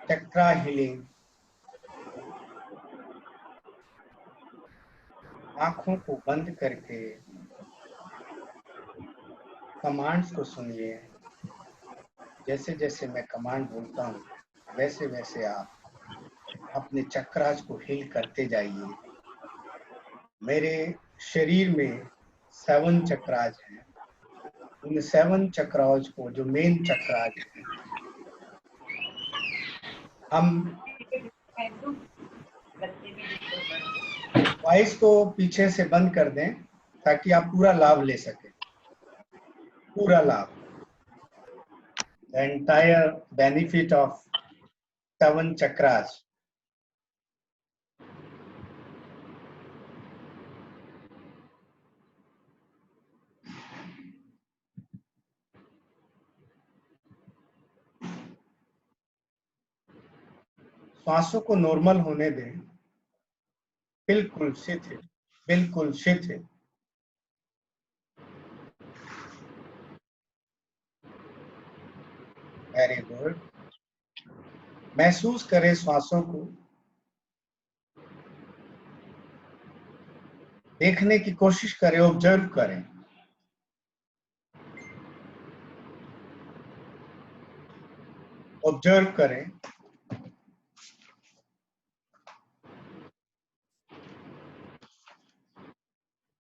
चक्रा healing. आंखों को बंद करके कमांड्स को सुनिए। जैसे जैसे मैं कमांड बोलता हूँ वैसे वैसे आप अपने चक्रास को हील करते जाइए। मेरे शरीर में 7 चक्रास हैं। उन 7 चक्रास को, जो मेन चक्रास हैं, हम वॉइस को पीछे से बंद कर दें ताकि आप पूरा लाभ ले सकें। पूरा लाभ, the entire benefit of 7 chakras. श्वासों को नॉर्मल होने दें। बिल्कुल शिथिल, बिल्कुल शिथिल। Very good. महसूस करें श्वासों को। देखने की कोशिश करें, ऑब्जर्व करें। ऑब्जर्व करें।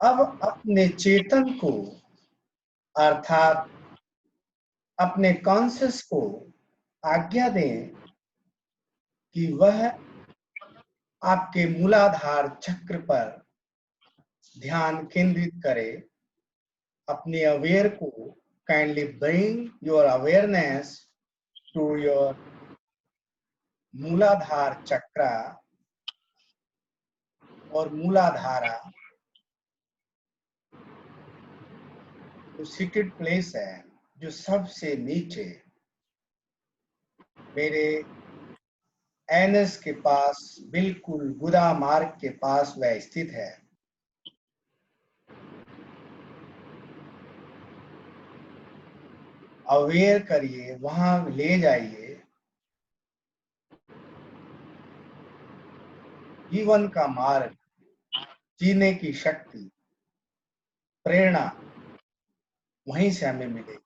अब अपने चेतन को, अर्थात अपने कॉन्शियस को आज्ञा दें कि वह आपके मूलाधार चक्र पर ध्यान केंद्रित करे। अपने अवेयर को kindly bring your awareness to your मूलाधार चक्र। और मूलाधारा जो सीक्रेट प्लेस है, जो सबसे नीचे मेरे एनस के पास, बिल्कुल गुदा मार्ग के पास वह स्थित है। अवेयर करिए, वहां ले जाइए। जीवन का मार्ग, जीने की शक्ति, प्रेरणा वहीं से हमें मिलेगी।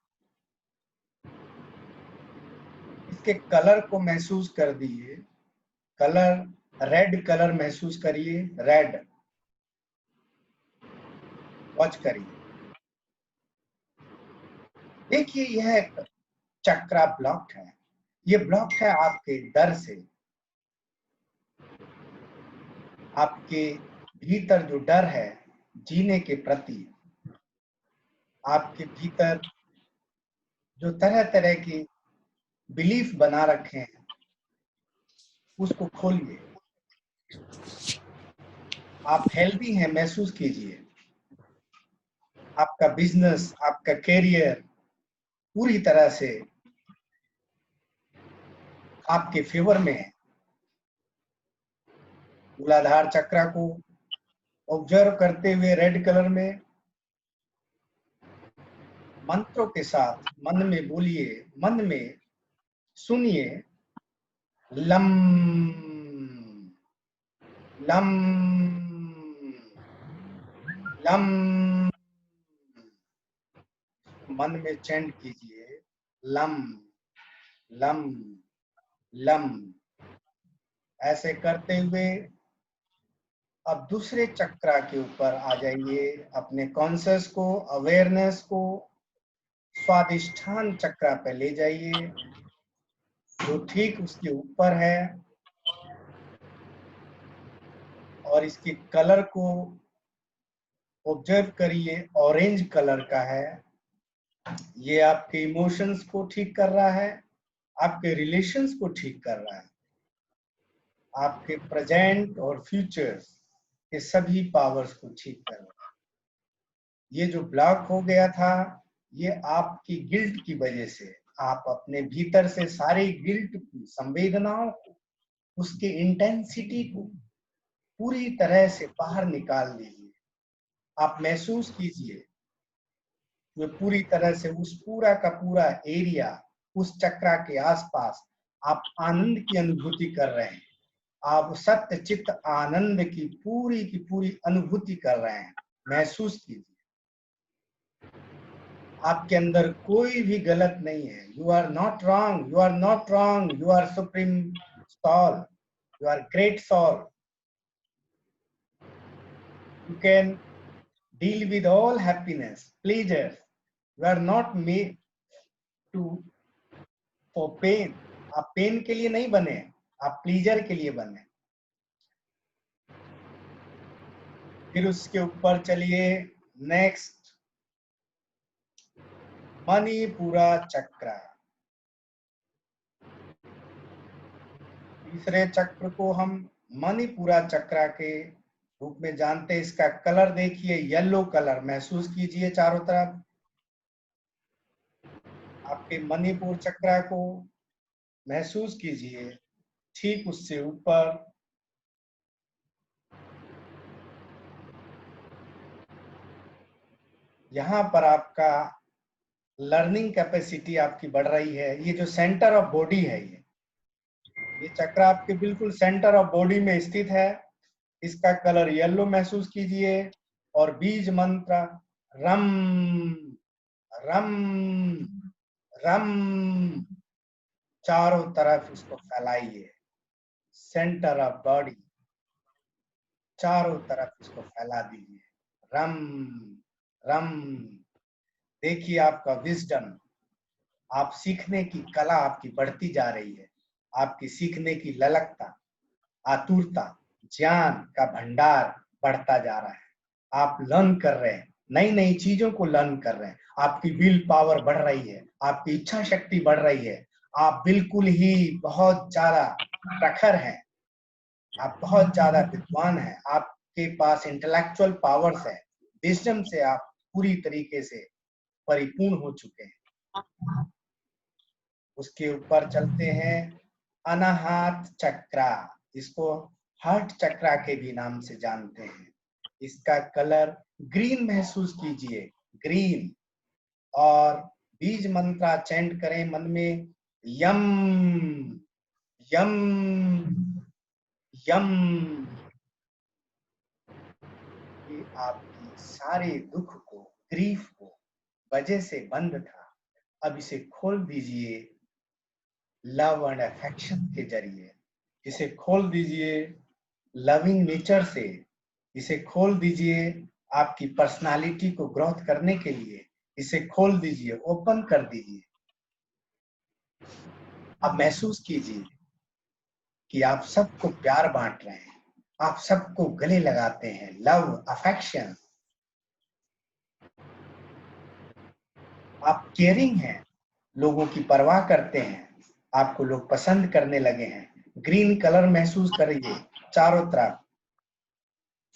इसके कलर को महसूस कर दीजिए। कलर, रेड कलर महसूस करिए। रेड वॉच करिए। देखिए, यह चक्रा ब्लॉक है। ये ब्लॉक है आपके डर से। आपके भीतर जो डर है जीने के प्रति, आपके भीतर जो तरह तरह की बिलीफ बना रखे हैं, उसको खोलिए। आप हेल्दी हैं, महसूस कीजिए। आपका बिजनेस, आपका कैरियर पूरी तरह से आपके फेवर में है। मूलाधार चक्र को ऑब्जर्व करते हुए रेड कलर में मंत्रों के साथ मन में बोलिए, मन में सुनिए। Lump lump lump. मन में चैंट कीजिए। Lump lump lump. ऐसे करते हुए अब दूसरे चक्र के ऊपर आ जाइए। अपने कॉन्शियस को, अवेयरनेस को स्वादिष्ठान चक्र पे ले जाइए, जो ठीक उसके ऊपर है। और इसके कलर को ऑब्जर्व करिए, ऑरेंज कलर का है। ये आपके इमोशंस को ठीक कर रहा है, आपके रिलेशंस को ठीक कर रहा है, आपके प्रेजेंट और फ्यूचर के सभी पावर्स को ठीक कर रहा है। ये जो ब्लॉक हो गया था, ये आपकी गिल्ट की वजह से, आप अपने भीतर से सारी गिल्ट की संवेदनाओं को, उसके इंटेंसिटी को पूरी तरह से बाहर निकाल दीजिए। आप महसूस कीजिए वे पूरी तरह से उस पूरा का पूरा एरिया, उस चक्र के आसपास आप आनंद की अनुभूति कर रहे हैं, आप सत्य चित्त आनंद की पूरी अनुभूति कर रहे हैं। महसूस कीजिए, आपके अंदर कोई भी गलत नहीं है। You are not wrong, you are not wrong, you are supreme soul, you are great soul. You can deal with all happiness, pleasures. You are not made to for pain. आप पेन के लिए नहीं बने, आप pleaser के लिए बने। फिर उसके ऊपर चलिए, नेक्स्ट मणिपुरा चक्र। तीसरे चक्र को हम मणिपुरा चक्र के रूप में जानते हैं। इसका कलर देखिए, येलो कलर महसूस कीजिए चारों तरफ। आपके मणिपुर चक्र को महसूस कीजिए, ठीक उससे ऊपर यहाँ पर आपका लर्निंग कैपेसिटी आपकी बढ़ रही है। ये जो सेंटर ऑफ बॉडी है, ये चक्र आपके बिल्कुल सेंटर ऑफ बॉडी में स्थित है। इसका कलर येलो महसूस कीजिए और बीज मंत्र रम रम रम चारों तरफ इसको फैलाइए। सेंटर ऑफ बॉडी चारों तरफ इसको फैला दीजिए। रम रम। देखिए आपका विजडम, आप सीखने की कला आपकी बढ़ती जा रही है। आपकी सीखने की ललकता, आतुरता, ज्ञान का भंडार बढ़ता जा रहा है। आप लर्न कर रहे हैं, नई नई चीजों को लर्न कर रहे हैं। आपकी विल पावर बढ़ रही है, आपकी इच्छा शक्ति बढ़ रही है। आप बिल्कुल ही बहुत ज्यादा प्रखर हैं, आप बहुत ज्यादा विद्वान हैं। आपके पास इंटेलेक्चुअल पावर्स है, विजडम से आप पूरी तरीके से परिपूर्ण हो चुके हैं। उसके ऊपर चलते हैं, अनाहत चक्र, इसको हार्ट चक्र के भी नाम से जानते हैं। इसका कलर ग्रीन महसूस कीजिए, ग्रीन। और बीज मंत्र चैंट करें मन में, यम यम यम। ये आपकी सारे दुख को, ग्रीफ को वजह से बंद था, अब इसे खोल दीजिए लव एंड अफेक्शन के जरिए। इसे खोल दीजिए लविंग नेचर से। इसे खोल दीजिए आपकी पर्सनालिटी को ग्रोथ करने के लिए। इसे खोल दीजिए, ओपन कर दीजिए। अब महसूस कीजिए कि आप सबको प्यार बांट रहे हैं, आप सबको गले लगाते हैं। Love, affection. आप केयरिंग हैं, लोगों की परवाह करते हैं, आपको लोग पसंद करने लगे हैं। ग्रीन कलर महसूस करिए चारों तरफ।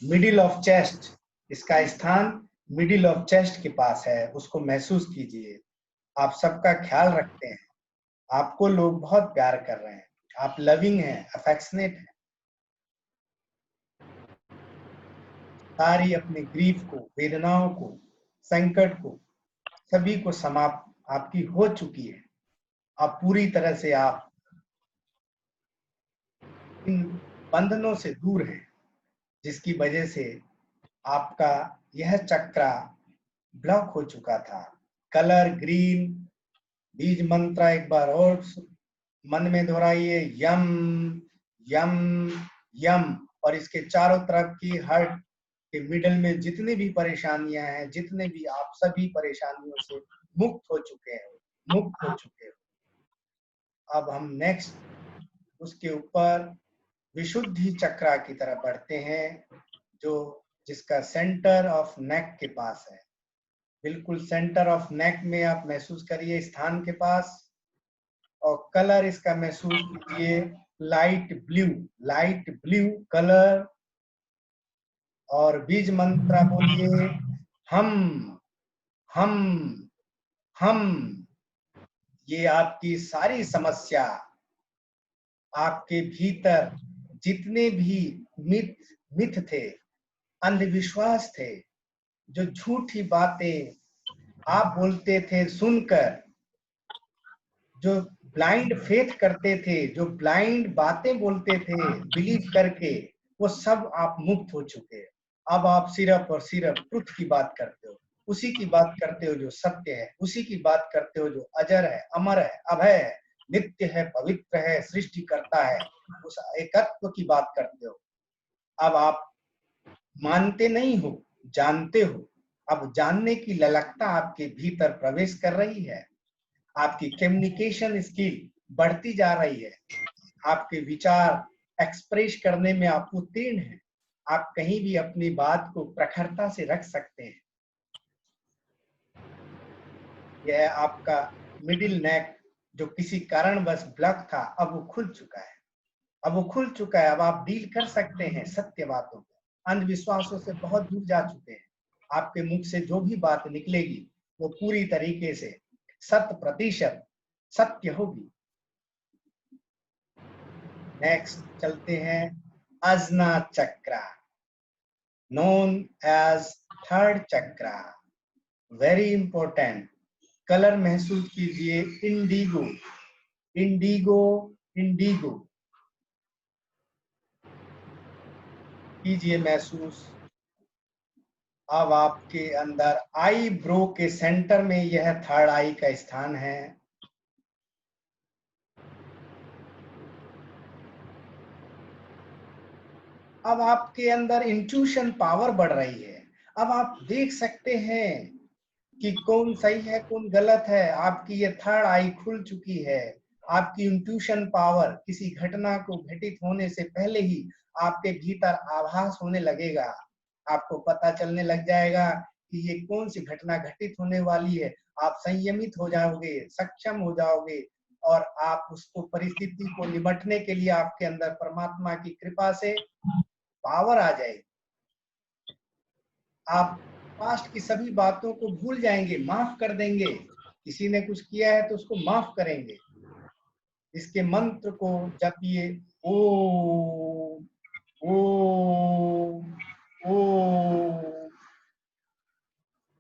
मिडिल ऑफ चेस्ट, इसका स्थान मिडिल ऑफ चेस्ट के पास है, उसको महसूस कीजिए। आप सबका ख्याल रखते हैं, आपको लोग बहुत प्यार कर रहे हैं, आप लविंग हैं, अफेक्शनेट हैं। सारी अपने ग्रीफ को, वेदनाओं को, संकट को, सभी को समाप्त आपकी हो चुकी है। अब पूरी तरह से आप इन बंधनों से दूर हैं, जिसकी वजह से आपका यह चक्र ब्लॉक हो चुका था। कलर ग्रीन, बीज मंत्र एक बार और मन में दोहराइए, यम यम यम। और इसके चारों तरफ की हार्ट के मिडल में जितनी भी परेशानियां हैं, जितने भी, आप सभी परेशानियों से मुक्त हो चुके हैं, मुक्त हो चुके हो। अब हम नेक्स्ट उसके ऊपर विशुद्धि चक्र की तरफ बढ़ते हैं, जो जिसका सेंटर ऑफ नेक के पास है। बिल्कुल सेंटर ऑफ नेक में आप महसूस करिए स्थान के पास। और कलर इसका महसूस कीजिए, light blue, light blue colour. और बीज मंत्र बोलिए, हम हम हम। ये आपकी सारी समस्या, आपके भीतर जितने भी मिथ थे, अंधविश्वास थे, जो झूठी बातें आप बोलते थे सुनकर, जो ब्लाइंड फेथ करते थे, जो ब्लाइंड बातें बोलते थे बिलीव करके, वो सब आप मुक्त हो चुके हैं। अब आप सिर्फ और सिर्फ ट्रुथ की बात करते हो, उसी की बात करते हो जो सत्य है, उसी की बात करते हो जो अजर है, अमर है, अभय है, नित्य है, पवित्र है, सृष्टि करता है, उस एकत्व की बात करते हो। अब आप मानते नहीं हो, जानते हो। अब जानने की ललकता आपके भीतर प्रवेश कर रही है, आपकी कम्युनिकेशन स्किल बढ़ती जा रही है, आपके विचार एक्सप्रेस करने में आप उत्तीर्ण हैं, आप कहीं भी अपनी बात को प्रखरता से रख सकते हैं। यह आपका मिडिल नेक जो किसी कारणवश ब्लॉक था, अब वो खुल चुका है, अब वो खुल चुका है। अब आप डील कर सकते हैं सत्य बातों को, अंधविश्वासों से बहुत दूर जा चुके हैं। आपके मुख से जो भी बात निकलेगी वो पूरी तरीके से 100% सत्य होगी। नेक्स्ट चलते हैं अजना चक्रा, नोन एज थर्ड चक्रा, वेरी इंपॉर्टेंट। कलर महसूस कीजिए, इंडिगो, इंडिगो, इंडिगो कीजिए महसूस। अब आपके अंदर आई ब्रो के सेंटर में यह थर्ड आई का स्थान है। अब आपके अंदर इंट्यूशन पावर बढ़ रही है। अब आप देख सकते हैं कि कौन सही है कौन गलत है। आपकी ये थर्ड आई खुल चुकी है। आपकी इंट्यूशन पावर किसी घटना को घटित होने से पहले ही आपके भीतर आभास होने लगेगा। आपको पता चलने लग जाएगा कि ये कौन सी घटना घटित होने वाली है। आप संयमित हो जाओगे, सक्षम हो जाओगे, और आप उसको परिस्थिति को निपटने के लिए आपके अंदर परमात्मा की कृपा से पावर आ जाएगी। आप पास्ट की सभी बातों को भूल जाएंगे, माफ कर देंगे। किसी ने कुछ किया है तो उसको माफ करेंगे। इसके मंत्र को जपिए, ओम ओम ओम।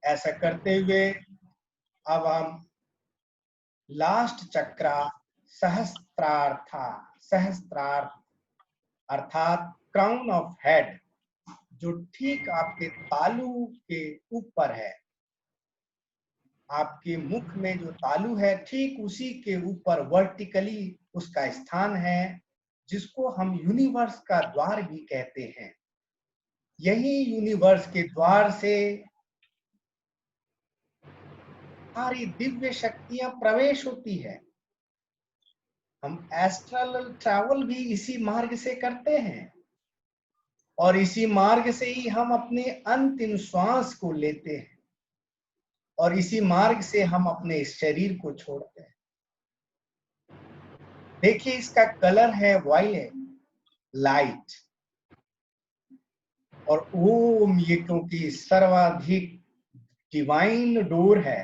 ऐसा करते हुए अब हम लास्ट चक्रा सहस्त्रार्था, सहस्त्रार्थ अर्थात क्राउन ऑफ हेड, जो ठीक आपके तालू के ऊपर है। आपके मुख में जो तालू है ठीक उसी के ऊपर वर्टिकली उसका स्थान है, जिसको हम यूनिवर्स का द्वार भी कहते हैं। यही यूनिवर्स के द्वार से सारी दिव्य शक्तियां प्रवेश होती है। हम एस्ट्रल ट्रैवल भी इसी मार्ग से करते हैं, और इसी मार्ग से ही हम अपने अंतिम श्वास को लेते हैं, और इसी मार्ग से हम अपने इस शरीर को छोड़ते हैं। देखिए इसका कलर है वायलेट, लाइट। और ओम ये क्योंकि सर्वाधिक डिवाइन डोर है,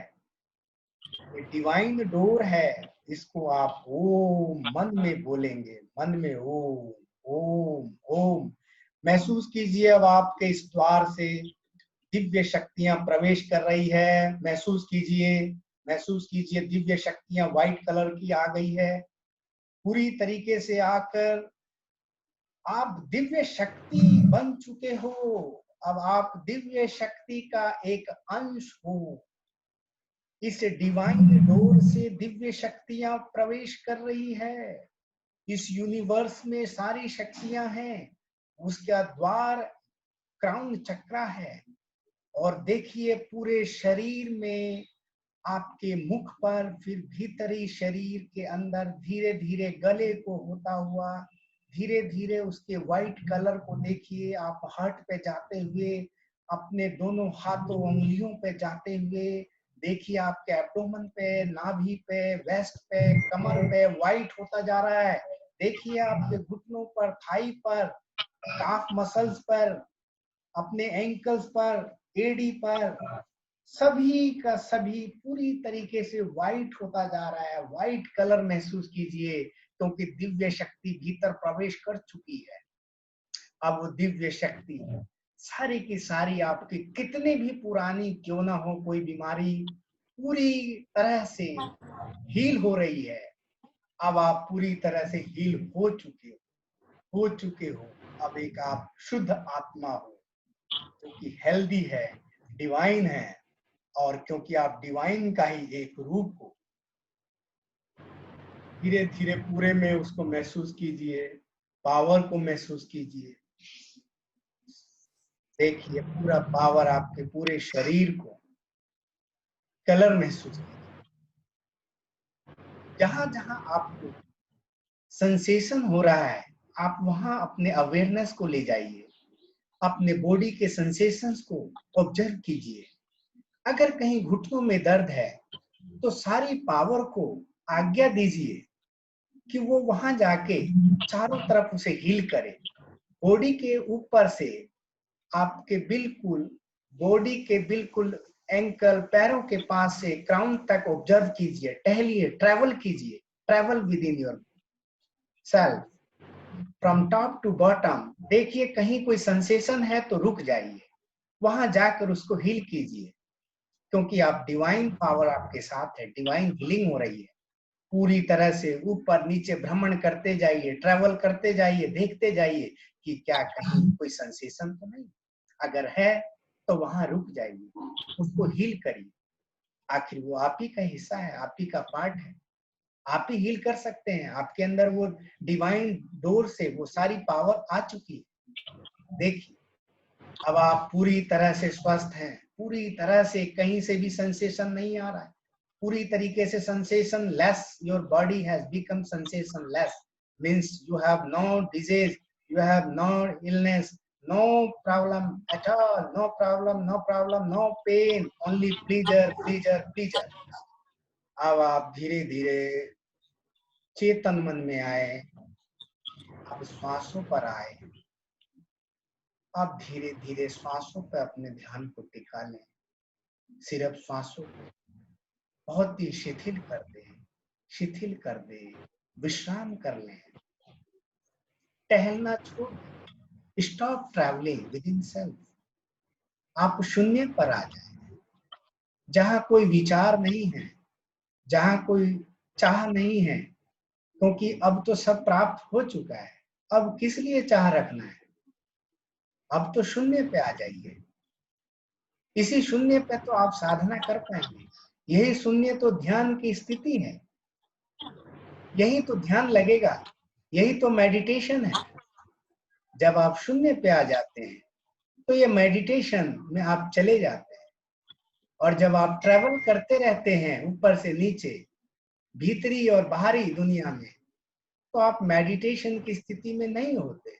ये डिवाइन डोर है, इसको आप ओम मन में बोलेंगे, मन में ओम ओम ओम महसूस कीजिए। अब आपके इस द्वार से दिव्य शक्तियां प्रवेश कर रही है। महसूस कीजिए, महसूस कीजिए, दिव्य शक्तियां व्हाइट कलर की आ गई है। पूरी तरीके से आकर आप दिव्य शक्ति बन चुके हो। अब आप दिव्य शक्ति का एक अंश हो। इस डिवाइन डोर से दिव्य शक्तियां प्रवेश कर रही है। इस यूनिवर्स में सारी शक्तियां हैं। उसका द्वार क्राउन चक्रा है। और देखिए पूरे शरीर में, आपके मुख पर, फिर भीतरी शरीर के अंदर धीरे धीरे गले को होता हुआ, धीरे धीरे उसके व्हाइट कलर को देखिए। आप हार्ट पे जाते हुए, अपने दोनों हाथों उंगलियों पे जाते हुए देखिए, आपके एब्डोमेन पे, नाभि पे, वेस्ट पे, कमर पे व्हाइट होता जा रहा है। देखिए आपके घुटनों पर, थाई पर, काफ मसल्स पर, अपने एंकल्स पर, एडी पर, सभी का सभी पूरी तरीके से व्हाइट होता जा रहा है। व्हाइट कलर महसूस कीजिए, क्योंकि दिव्य शक्ति भीतर प्रवेश कर चुकी है। अब वो दिव्य शक्ति सारी की सारी आपकी कितनी भी पुरानी क्यों ना हो कोई बीमारी, पूरी तरह से हील हो रही है। अब आप पूरी तरह से हील हो चुके हो। अब एक आप शुद्ध आत्मा हो जो कि हेल्दी है, डिवाइन है, और क्योंकि आप डिवाइन का ही एक रूप हो, धीरे धीरे पूरे में उसको महसूस कीजिए, पावर को महसूस कीजिए। देखिए पूरा पावर आपके पूरे शरीर को, कलर महसूस कीजिए। जहां जहां आपको सेंसेशन हो रहा है, आप वहां अपने अवेयरनेस को ले जाइए, अपने बॉडी के सेंसेशंस को ऑब्जर्व कीजिए। अगर कहीं घुटनों में दर्द है तो सारी पावर को आज्ञा दीजिए कि वो वहां जाके चारों तरफ उसे हील करे। बॉडी के ऊपर से आपके बिल्कुल बॉडी के बिल्कुल एंकल, पैरों के पास से क्राउन तक ऑब्जर्व कीजिए, टहलिए, ट्रैवल कीजिए, travel within yourself from top to bottom. देखिए कहीं कोई सेंसेशन है तो रुक जाइए, वहां जाकर उसको हील कीजिए, क्योंकि आप डिवाइन पावर आपके साथ है, डिवाइन हीलिंग हो रही है। पूरी तरह से ऊपर नीचे भ्रमण करते जाइए, ट्रैवल करते जाइए, देखते जाइए कि क्या कहीं कोई सेंसेशन तो नहीं। अगर है तो वहां रुक जाइए, उसको हील करिए। आखिर वो आप ही का हिस्सा है, आप ही का पार्ट है, आप ही हील कर सकते हैं। आपके अंदर वो डिवाइन डोर से वो सारी पावर आ चुकी है। देखिए अब आप पूरी तरह से स्वस्थ हैं, पूरी तरह से कहीं से भी सेंसेशन नहीं आ रहा है, पूरी तरीके से sensation less. Your body has become sensation less, means you have no disease, you have no illness, no problem at all, no problem, no problem, no pain, only pleasure pleasure pleasure. अब आप धीरे धीरे चेतन मन में आए, अब श्वासों पर आए। आप धीरे धीरे श्वासों पर अपने ध्यान को टिका लें, सिर्फ श्वासों को बहुत ही शिथिल कर दे, विश्राम कर लें, टहलना छोड़ दें, stop travelling with in self. आप शून्य पर आ जाए, जहां कोई विचार नहीं है, जहां कोई चाह नहीं है, क्योंकि अब तो सब प्राप्त हो चुका है। अब किस लिए चाह रखना है, अब तो शून्य पे आ जाइए। इसी शून्य पे तो आप साधना कर पाएंगे। यही शून्य तो ध्यान की स्थिति है, यही तो ध्यान लगेगा, यही तो मेडिटेशन है। जब आप शून्य पे आ जाते हैं तो ये मेडिटेशन में आप चले जाते हैं। और जब आप ट्रैवल करते रहते हैं ऊपर से नीचे, भीतरी और बाहरी दुनिया में, तो आप मेडिटेशन की स्थिति में नहीं होते।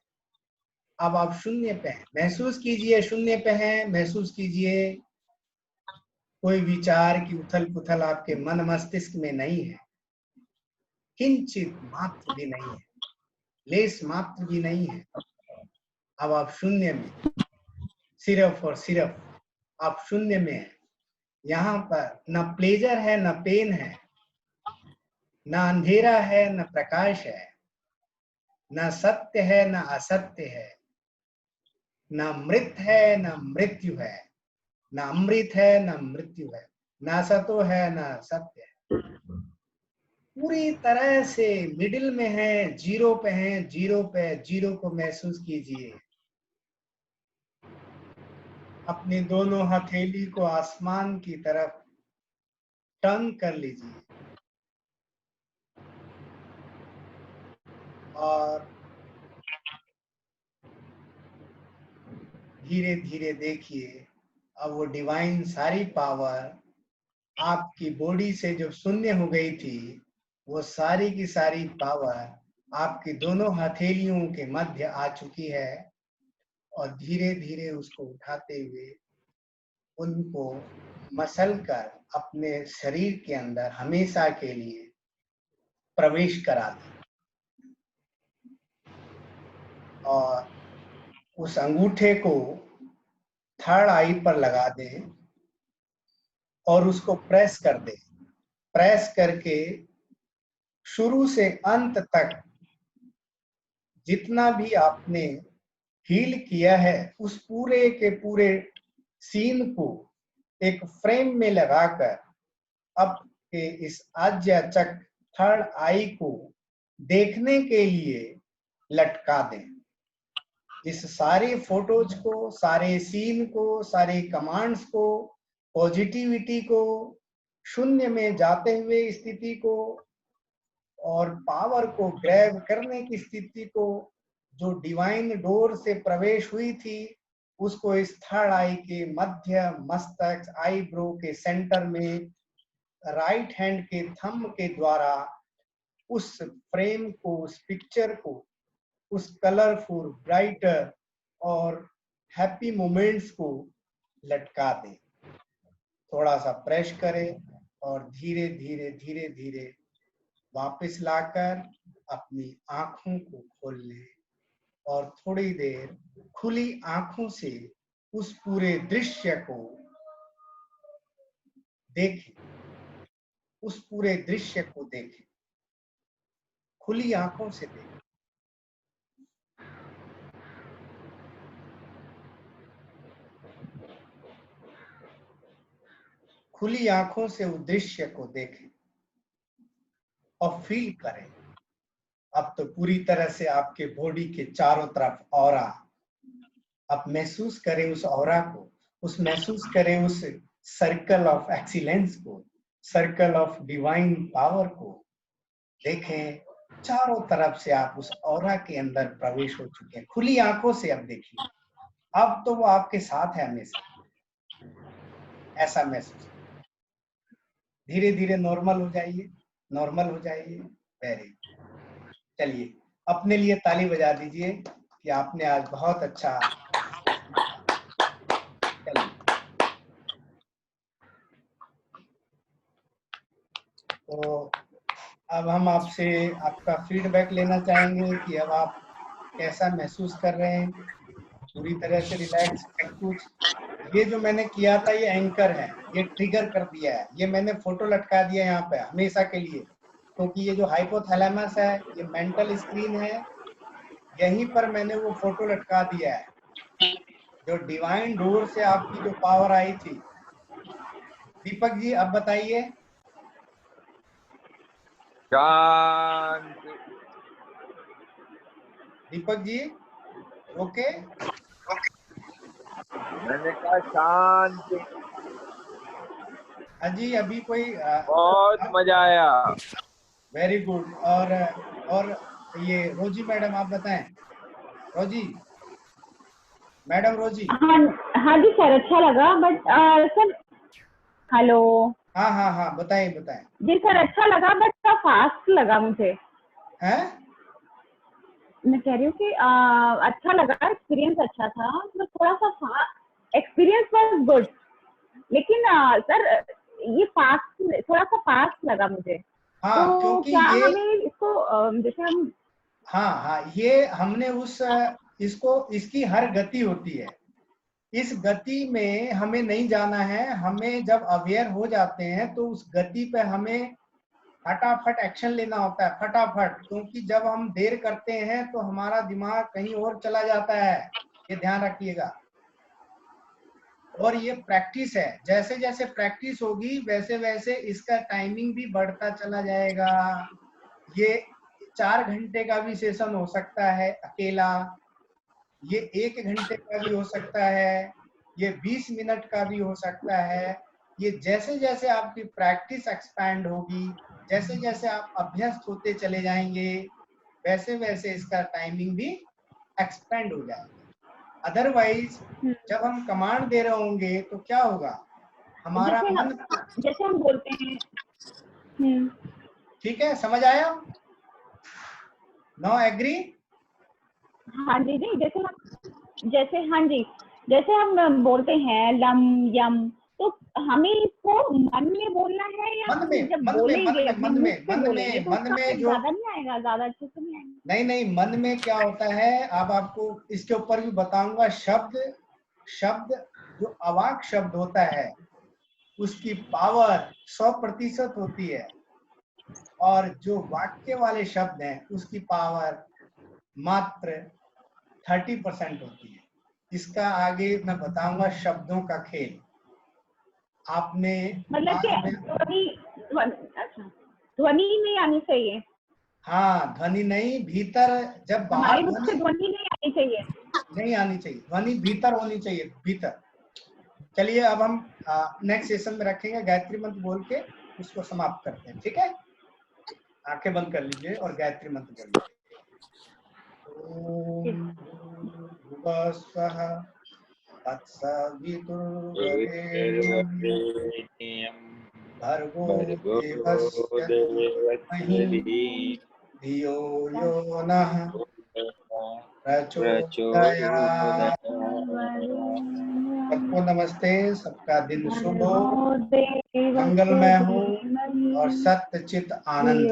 अब आप शून्य पे हैं, महसूस कीजिए शून्य पे हैं, महसूस कीजिए कोई विचार की उथल पुथल आपके मन मस्तिष्क में नहीं है, किंचित मात्र भी नहीं है, लेस मात्र भी नहीं है। अब आप शून्य में, सिर्फ और सिर्फ आप शून्य में हैं। यहाँ पर न प्लेजर है न पेन है, न अंधेरा है न प्रकाश है, न सत्य है न असत्य है, न मृत है न मृत्यु है, न अमृत है न मृत्यु है, न सतो है न सत्य है। पूरी तरह से मिडिल में है, जीरो पे है, जीरो पे, जीरो को महसूस कीजिए। अपनी दोनों हथेली को आसमान की तरफ टर्न कर लीजिए और धीरे धीरे देखिए अब वो डिवाइन सारी पावर आपकी बॉडी से जो शून्य हो गई थी, वो सारी की सारी पावर आपकी दोनों हथेलियों के मध्य आ चुकी है। और धीरे धीरे उसको उठाते हुए उनको मसल कर अपने शरीर के अंदर हमेशा के लिए प्रवेश करा दें। और उस अंगूठे को थर्ड आई पर लगा दें और उसको प्रेस कर दें। प्रेस करके शुरू से अंत तक जितना भी आपने हील किया है उस पूरे के पूरे सीन को एक फ्रेम में लगाकर आपके इस आज्ञा चक्र थर्ड आई को देखने के लिए लटका दें। इस सारे फोटोज को, सारे सीन को, सारे कमांड्स को, पॉजिटिविटी को, शून्य में जाते हुए स्थिति को और पावर को ग्रैब करने की स्थिति को, जो डिवाइन डोर से प्रवेश हुई थी, उसको इस थर्ड आई के मध्य मस्तक आईब्रो के सेंटर में राइट हैंड के थंब के द्वारा उस फ्रेम को, उस पिक्चर को, उस कलरफुल ब्राइटर और हैप्पी मोमेंट्स को लटका दें। थोड़ा सा प्रेस करें और धीरे धीरे धीरे धीरे वापस लाकर अपनी आंखों को खोल लें और थोड़ी देर खुली आंखों से उस पूरे दृश्य को देखें, उस पूरे दृश्य को देखें, खुली आंखों से देखें। खुली आंखों से उस दृश्य को देखें और फील करें। अब तो पूरी तरह से आपके बॉडी के चारों तरफ ऑरा, आप महसूस करें उस ऑरा को, उस महसूस करें उस सर्कल ऑफ एक्सीलेंस को, सर्कल ऑफ डिवाइन पावर को। देखें चारों तरफ से आप उस ऑरा के अंदर प्रवेश हो चुके हैं। खुली आंखों से अब देखिए, अब तो वो आपके साथ है हमेशा, ऐसा महसूस। धीरे धीरे नॉर्मल हो जाइए, नॉर्मल हो जाइए। वेरी, चलिए अपने लिए ताली बजा दीजिए कि आपने आज बहुत अच्छा। चलिए तो अब हम आपसे आपका फीडबैक लेना चाहेंगे कि अब आप कैसा महसूस कर रहे हैं। पूरी तरह से रिलैक्स, सब कुछ। ये जो मैंने किया था ये एंकर है, ये ट्रिगर कर दिया है, ये मैंने फोटो लटका दिया यहाँ पे हमेशा के लिए, क्योंकि ये जो हाइपोथैलेमस है ये मेंटल स्क्रीन है, यहीं पर मैंने वो फोटो लटका दिया है जो डिवाइन डोर से आपकी जो पावर आई थी। दीपक जी अब बताइए। शांति। दीपक जी ओके, मैंने कहा शांति। अजी अभी कोई बहुत मजा आया। Very good. और ये रोजी मैडम आप बताएं। रोजी मैडम, रोजी। हाँ हाँ जी सर, अच्छा लगा बट सर, हेलो। हाँ हाँ हाँ बताएं बताएं। जी सर अच्छा लगा बट फास्ट लगा मुझे। हैं? मैं कह रही हूँ कि अच्छा लगा, एक्सपीरियंस अच्छा था, तो थोड़ा सा एक्सपीरियंस वाज गुड, लेकिन सर ये फास्ट, थोड़ा सा फास्ट लगा मुझे। हाँ तो क्योंकि क्या ये, हमें इसको जैसे हम, हाँ हाँ ये हमने उस इसको, इसकी हर गति होती है, इस गति में हमें नहीं जाना है। हमें जब अवेयर हो जाते हैं तो उस गति पे हमें फटाफट एक्शन लेना होता है, फटाफट, क्योंकि जब हम देर करते हैं तो हमारा दिमाग कहीं और चला जाता है, ये ध्यान रखिएगा। और ये प्रैक्टिस है, जैसे जैसे प्रैक्टिस होगी वैसे वैसे इसका टाइमिंग भी बढ़ता चला जाएगा। ये 4 घंटे का भी सेशन हो सकता है अकेला, ये 1 घंटे का भी हो सकता है, ये 20 मिनट का भी हो सकता है। ये जैसे जैसे आपकी प्रैक्टिस एक्सपैंड होगी, जैसे जैसे आप अभ्यस्त होते चले जाएंगे, वैसे वैसे इसका टाइमिंग भी एक्सपेंड हो जाएगा। अदरवाइज जब हम कमांड दे रहे होंगे तो क्या होगा, हमारा जैसे हम बोलते हैं। ठीक है, समझ आया? No agree? हाँ जी जी, जैसे हाँ जी, जैसे हम बोलते हैं लम यम, तो हमें इसको मन में बोलना है या मन में, जब मन में, बोलेंगे मन में, अपने मन मुंह में, से मन बोलेंगे में, तो मन उसका में जो, ज्यादा नहीं आएगा, ज्यादा अच्छे से नहीं आएगा? नहीं नहीं, मन में क्या होता है, अब आपको इसके ऊपर भी बताऊंगा। शब्द, शब्द जो अवाक शब्द होता है उसकी पावर 100% होती है, और जो वाक्य वाले शब्द हैं उसकी पावर मात्र 30% होती है। इसका आगे मैं बताऊंगा, शब्दों का खेल। आपने मतलब आज कि में, ध्वनि, अच्छा ध्वनि नहीं आनी चाहिए। हाँ, ध्वनि नहीं, भीतर जब बाहर हमारी मुख से ध्वनि नहीं आनी चाहिए। नहीं आनी चाहिए, ध्वनि भीतर होनी चाहिए, भीतर। चलिए अब हम नेक्स्ट सेशन में रखेंगे, गायत्री मंत्र बोल के इसको समाप्त करते हैं, ठीक है? आंखें बंद कर लीजिए और गायत्री मंत्र बोलिए। ओम भूर्भुवः स्वः तत्सवितुर्वरेण्यं भर्गो देवस्य धीमहि धियो यो नः प्रचोदयात्। सबको नमस्ते, सबका दिन शुभ हो, मंगलमय हो और सत्य चित आनंद।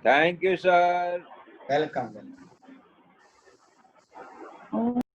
Thank you, sir. वेलकम।